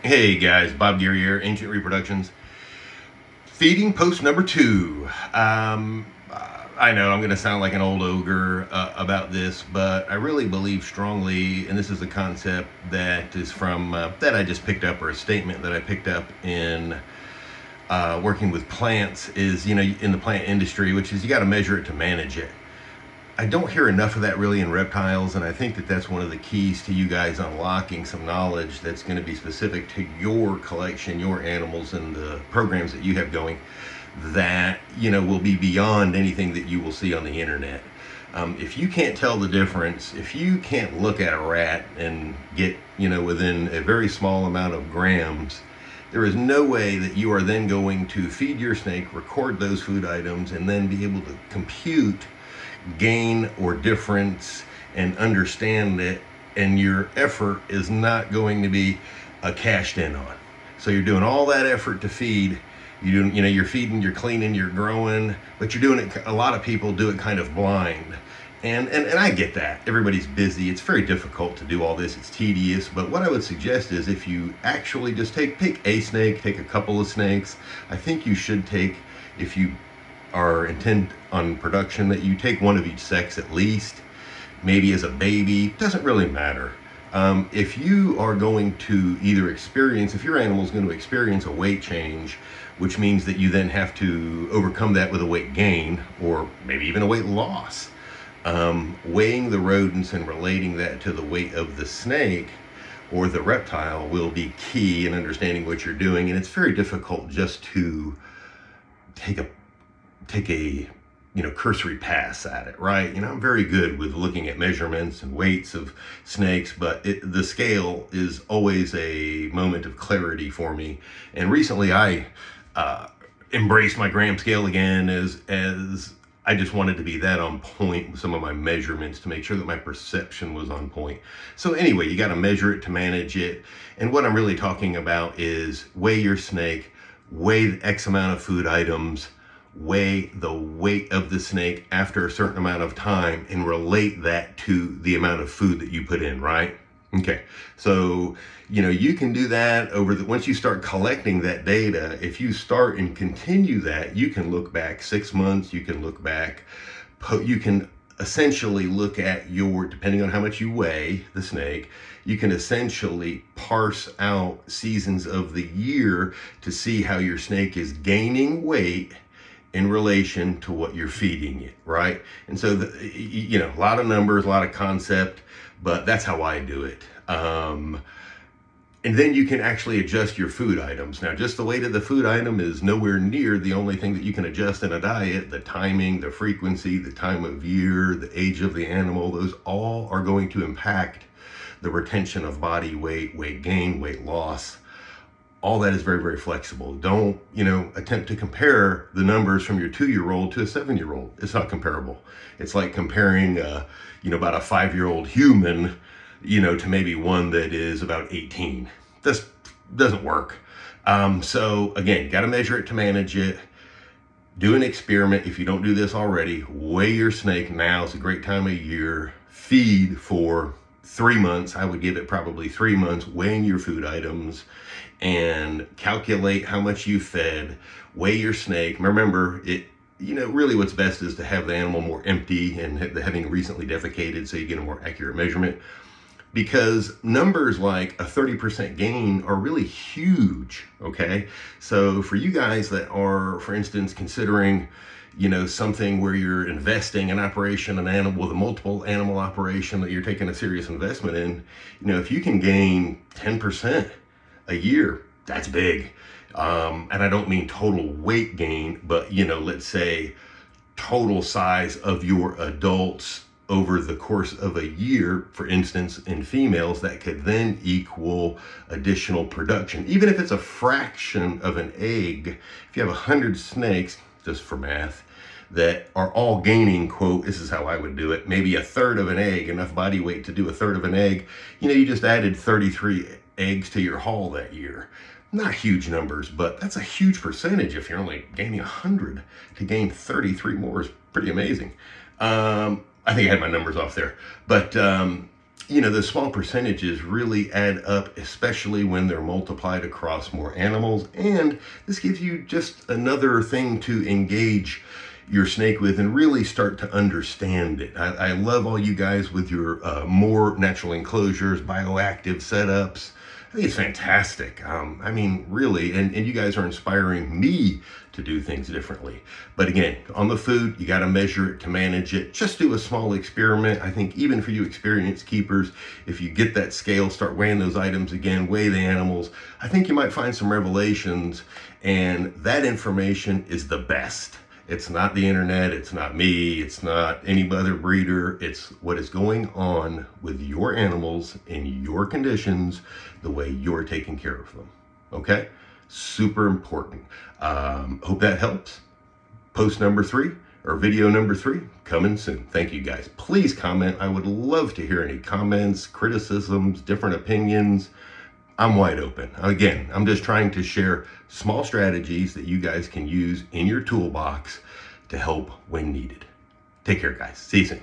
Hey guys, Bob Geary here, Ancient Reproductions. Feeding post number 2. I know I'm going to sound like an old ogre about this, but I really believe strongly, and this is a concept that is from, that I just picked up, or a statement that I picked up in working with plants, is, in the plant industry, which is you got to measure it to manage it. I don't hear enough of that really in reptiles, and I think that that's one of the keys to you guys unlocking some knowledge that's going to be specific to your collection, your animals, and the programs that you have going that, will be beyond anything that you will see on the internet. If you can't tell the difference, if you can't look at a rat and get, within a very small amount of grams, there is no way that you are then going to feed your snake, record those food items, and then be able to compute gain or difference and understand it, and your effort is not going to be cashed in on. So you're doing all that effort to feed. You're feeding, you're cleaning, you're growing, but you're doing it. A lot of people do it kind of blind, and I get that. Everybody's busy. It's very difficult to do all this. It's tedious. But what I would suggest is, if you actually just pick a snake, take a couple of snakes. I think you should take, if you are intent on production, that you take one of each sex at least, maybe as a baby. Doesn't really matter. If you are going to either experience, if your animal is going to experience a weight change, which means that you then have to overcome that with a weight gain, or maybe even a weight loss, weighing the rodents and relating that to the weight of the snake or the reptile will be key in understanding what you're doing. And it's very difficult just to take a cursory pass at it, right? I'm very good with looking at measurements and weights of snakes, but the scale is always a moment of clarity for me. And recently I embraced my gram scale again, as I just wanted to be that on point with some of my measurements to make sure that my perception was on point. So anyway, you got to measure it to manage it. And what I'm really talking about is weigh your snake, weigh X amount of food items, weigh the weight of the snake after a certain amount of time, and relate that to the amount of food that you put in, right? Okay, so you can do that once you start collecting that data. If you start and continue that, you can look back 6 months, you can look back, you can essentially look at depending on how much you weigh the snake, you can essentially parse out seasons of the year to see how your snake is gaining weight in relation to what you're feeding it, right? And so, a lot of numbers, a lot of concept, but that's how I do it. And then you can actually adjust your food items. Now, just the weight of the food item is nowhere near the only thing that you can adjust in a diet. The timing, the frequency, the time of year, the age of the animal, those all are going to impact the retention of body weight, weight gain, weight loss. All that is very, very flexible. Don't, attempt to compare the numbers from your 2-year-old to a 7-year-old. It's not comparable. It's like comparing, about a 5-year-old human, to maybe one that is about 18. This doesn't work. So again, you got to measure it to manage it. Do an experiment. If you don't do this already, weigh your snake. Now is a great time of year. Feed for 3 months. I would give it probably 3 months, weighing your food items, and calculate how much you fed. Weigh your snake. Remember, really what's best is to have the animal more empty and having recently defecated, so you get a more accurate measurement, because numbers like a 30% gain are really huge. Okay, so for you guys that are, for instance, considering something where you're investing an operation, an animal with a multiple animal operation that you're taking a serious investment in, if you can gain 10% a year, that's big. And I don't mean total weight gain, but let's say total size of your adults over the course of a year, for instance, in females, that could then equal additional production. Even if it's a fraction of an egg, if you have 100 snakes, just for math, that are all gaining, quote, this is how I would do it, maybe a third of an egg, enough body weight to do a third of an egg, you just added 33 eggs to your haul that year. Not huge numbers, but that's a huge percentage. If you're only gaining 100, to gain 33 more is pretty amazing. I think I had my numbers off there, but the small percentages really add up, especially when they're multiplied across more animals. And this gives you just another thing to engage your snake with and really start to understand it. I love all you guys with your more natural enclosures, bioactive setups. I think it's fantastic. I mean, really, and you guys are inspiring me to do things differently. But again, on the food, you got to measure it to manage it. Just do a small experiment. I think even for you experienced keepers, if you get that scale, start weighing those items again, weigh the animals, I think you might find some revelations, and that information is the best. It's not the internet, it's not me, it's not any other breeder. It's what is going on with your animals in your conditions, the way you're taking care of them. Okay? Super important. Hope that helps. Post number 3 or video number 3 coming soon. Thank you guys. Please comment. I would love to hear any comments, criticisms, different opinions. I'm wide open. Again, I'm just trying to share small strategies that you guys can use in your toolbox to help when needed. Take care, guys. See you soon.